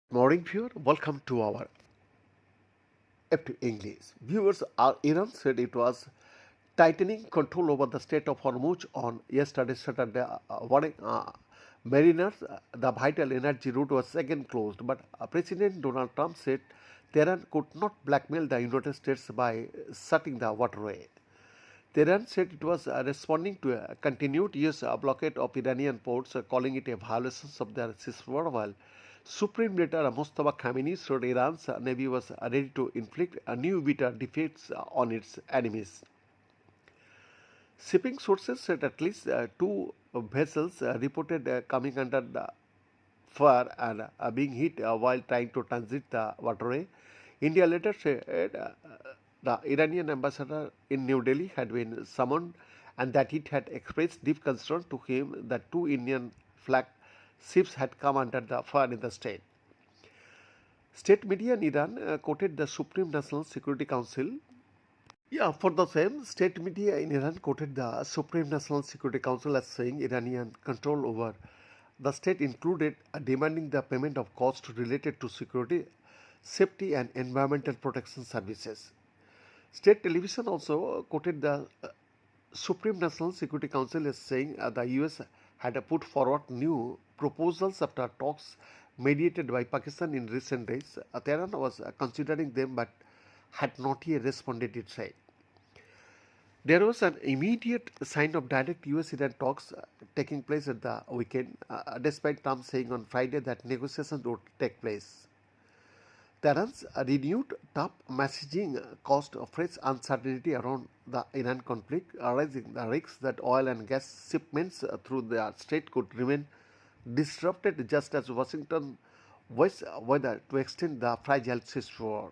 Morning viewer, welcome to our F2 English. Viewers, Iran said it was tightening control over the Strait of Hormuz on yesterday Saturday, warning mariners the vital energy route was again closed. But President Donald Trump said Tehran could not blackmail the United States by shutting the waterway. Tehran said it was responding to a continued US blockade of Iranian ports, calling it a violation of their ceasefire, while Supreme Leader Mustafa Khamenei said Iran's navy was ready to inflict a new bitter defeats on its enemies. Shipping sources said at least two vessels reported coming under the fire and being hit while trying to transit the waterway. India later said the Iranian ambassador in New Delhi had been summoned and that it had expressed deep concern to him that two Indian flag ships had come under the fire in the state. State media in Iran quoted the Supreme National Security Council. Yeah, for the same, state media in Iran quoted the Supreme National Security Council as saying Iranian control over the state included demanding the payment of costs related to security, safety, and environmental protection services. State television also quoted the Supreme National Security Council as saying the US had put forward new proposals after talks mediated by Pakistan in recent days. Tehran was considering them but had not yet responded, it said. There was an immediate sign of direct US Iran talks taking place at the weekend, despite Trump saying on Friday that negotiations would take place. Tehran's renewed tough messaging caused fresh uncertainty around the Iran conflict, raising the risk that oil and gas shipments through the strait could remain disrupted just as Washington was whether to extend the fragile ceasefire.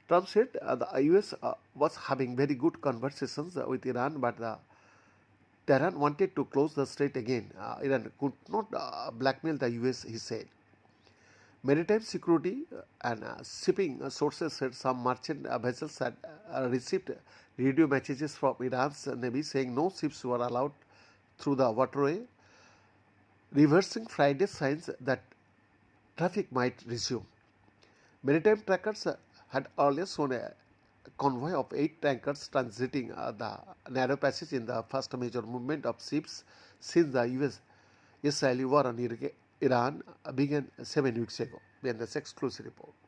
Trump said the US was having very good conversations with Iran, but Tehran wanted to close the strait again. Iran could not blackmail the US, he said. Maritime security and shipping sources said some merchant vessels had received radio messages from Iran's navy saying no ships were allowed through the waterway, reversing Friday's signs that traffic might resume. Maritime trackers had earlier shown a convoy of 8 tankers transiting the narrow passage in the first major movement of ships since the US-Israeli war on Iran began 7 weeks ago. We have this exclusive report.